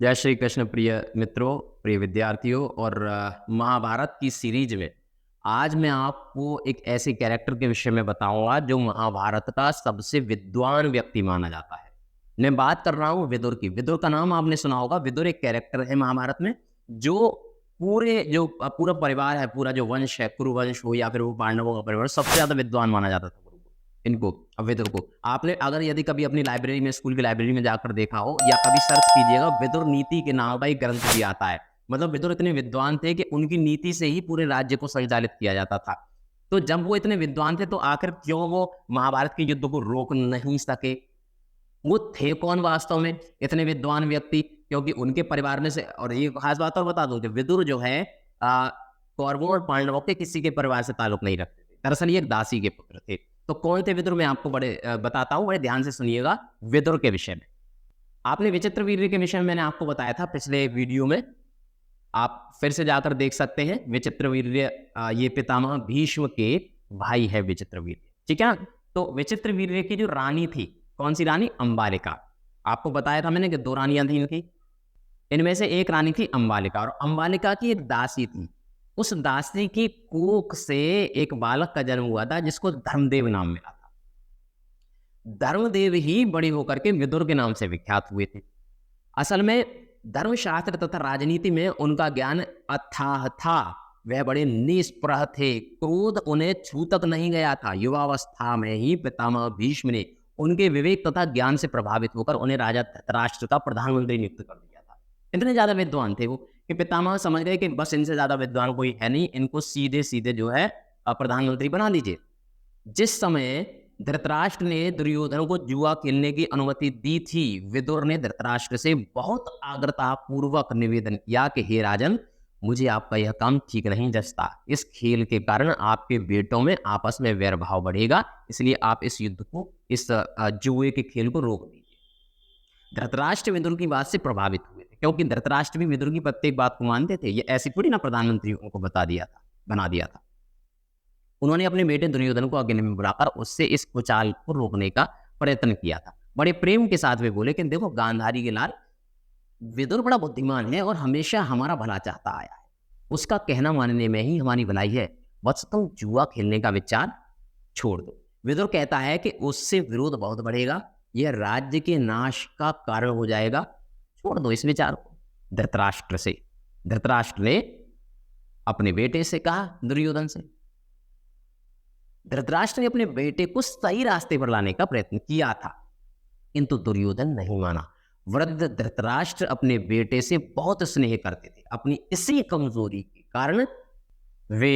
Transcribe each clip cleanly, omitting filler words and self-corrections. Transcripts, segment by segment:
जय श्री कृष्ण प्रिय मित्रों, प्रिय विद्यार्थियों और महाभारत की सीरीज में आज मैं आपको एक ऐसे कैरेक्टर के विषय में बताऊंगा जो महाभारत का सबसे विद्वान व्यक्ति माना जाता है। मैं बात कर रहा हूं विदुर की। विदुर का नाम आपने सुना होगा। विदुर एक कैरेक्टर है महाभारत में जो पूरा परिवार है, पूरा जो वंश है, कुरुवंश हो या फिर वो पांडवों का परिवार, सबसे ज्यादा विद्वान माना जाता था इनको, विदुर को। आपने अगर यदि कभी अपनी लाइब्रेरी में, स्कूल की लाइब्रेरी में जाकर देखा हो या कभी सर्च कीजिएगा, विदुर नीति के नाम का एक ग्रंथ भी आता है। मतलब विदुर इतने विद्वान थे कि उनकी नीति से ही पूरे राज्य को संचालित किया जाता था। तो जब वो इतने विद्वान थे तो आखिर क्यों वो महाभारत के युद्ध को रोक नहीं सके? वो थे कौन वास्तव में इतने विद्वान व्यक्ति? क्योंकि उनके परिवार में से, और ये खास बात और बता दूं कि विदुर जो है कौरवों और पांडवों के किसी के परिवार से ताल्लुक नहीं रखते थे। दरअसल ये एक दासी के पुत्र थे। तो कौन थे विदुर, मैं आपको बताता हूँ, बड़े ध्यान से सुनिएगा विदुर के विषय में। आपने विचित्रवीर्य के विषय में मैंने आपको बताया था पिछले वीडियो में, आप फिर से जाकर देख सकते हैं। विचित्रवीर्य ये पितामह भीष्म के भाई है विचित्रवीर्य, ठीक है। तो विचित्रवीर्य की जो रानी थी, कौन सी रानी? अंबालिका। आपको बताया था मैंने कि दो रानियां थी इनकी। इनमें से एक रानी थी अंबालिका, और अंबालिका की एक दासी थी। उस दासी की कोख से एक बालक का जन्म हुआ था जिसको धर्मदेव नाम मिला था। धर्मदेव ही बड़े होकर के विदुर के नाम से विख्यात हुए थे। असल में धर्मशास्त्र तथा राजनीति में उनका ज्ञान अथाह था। वह बड़े निष्प्रह थे, क्रोध उन्हें छू तक नहीं गया था। युवावस्था में ही पितामह भीष्म ने उनके विवेक तथा ज्ञान से प्रभावित होकर उन्हें राजा धृतराष्ट्र का प्रधानमंत्री नियुक्त कर दिया था। इतने ज्यादा विद्वान थे वो कि पितामह समझ गए कि बस इनसे ज्यादा विद्वान कोई है नहीं, इनको सीधे सीधे जो है प्रधानमंत्री बना दीजिए। जिस समय धृतराष्ट्र ने दुर्योधन को जुआ खेलने की अनुमति दी थी, विदुर ने धृतराष्ट्र से बहुत आग्रता पूर्वक निवेदन किया कि हे राजन, मुझे आपका यह काम ठीक नहीं जचता। इस खेल के कारण आपके बेटों में आपस में वैर भाव बढ़ेगा, इसलिए आप इस युद्ध को, इस जुए के खेल को रोक दीजिए। धृतराष्ट्र विदुर की बात से प्रभावित हुए थे, क्योंकि धृतराष्ट्र भी विदुर की प्रत्येक बात को मानते थे। ये ऐसी थोड़ी ना प्रधानमंत्री उनको बना दिया था। उन्होंने अपने बेटे दुर्योधन को अग्नि में बुलाकर उससे इस कुचाल को रोकने का प्रयत्न किया था। बड़े प्रेम के साथ वे बोले कि देखो गांधारी के लाल, विदुर बड़ा बुद्धिमान है और हमेशा हमारा भला चाहता आया है। उसका कहना मानने में ही हमारी भलाई है। बस तुम जुआ खेलने का विचार छोड़ दो। विदुर कहता है कि उससे विरोध बहुत बढ़ेगा, यह राज्य के नाश का कारण हो जाएगा। छोड़ दो इस विचार को। धृतराष्ट्र ने अपने बेटे से कहा, दुर्योधन से। धृतराष्ट्र ने अपने बेटे को सही रास्ते पर लाने का प्रयत्न किया था, किंतु दुर्योधन नहीं माना। वृद्ध धृतराष्ट्र अपने बेटे से बहुत स्नेह करते थे। अपनी इसी कमजोरी के कारण वे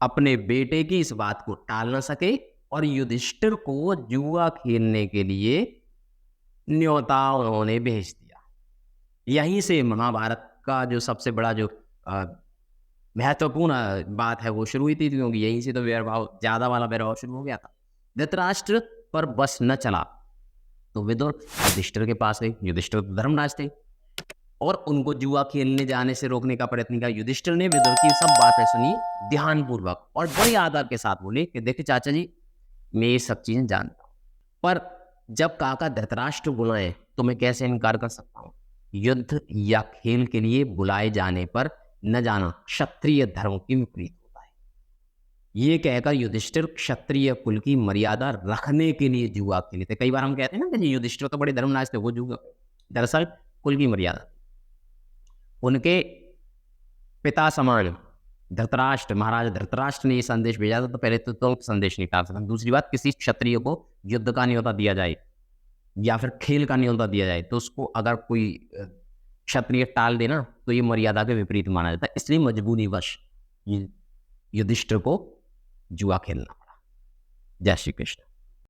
अपने बेटे की इस बात को टाल न सके और युधिष्ठिर को जुआ खेलने के लिए न्योता उन्होंने भेज दिया। यहीं से महाभारत का जो सबसे बड़ा जो महत्वपूर्ण बात है वो शुरू हुई थी, क्योंकि यहीं से तो वैरभाव, ज्यादा वाला वैरभाव शुरू हो गया था। धृतराष्ट्र पर बस न चला तो विदुर युधिष्ठिर के पास गए। युधिष्ठिर धर्मराज थे और उनको जुआ खेलने जाने से रोकने का प्रयत्न किया। युधिष्ठिर ने विदुर की सब बातें सुनी ध्यानपूर्वक और बड़े आदर के साथ बोले कि देखिए चाचा जी, मैं ये सब चीजें जानता हूं, पर जब काका धृतराष्ट्र बुलाए तो मैं कैसे इनकार कर सकता हूं? युद्ध या खेल के लिए बुलाए जाने पर न जाना क्षत्रिय धर्म के विपरीत होता है। ये कहकर युधिष्ठिर क्षत्रिय कुल की मर्यादा रखने के लिए जुआ खेले थे। कई बार हम कहते हैं ना कि युधिष्ठिर तो बड़े धर्मराज थे, वो जुआ, दरअसल कुल की मर्यादा। उनके पिता समान धृतराष्ट्र, महाराज धृतराष्ट्र ने ये संदेश भेजा था, तो पहले तो संदेश निकाल सकता। दूसरी बात, किसी क्षत्रिय को युद्ध का न्योता दिया जाए या फिर खेल का न्योता दिया जाए तो उसको अगर कोई क्षत्रिय टाल देना तो ये मर्यादा के विपरीत माना जाता है। इसलिए मजबूरीवश युधिष्ठिर को जुआ खेलना पड़ा। जय श्री कृष्ण।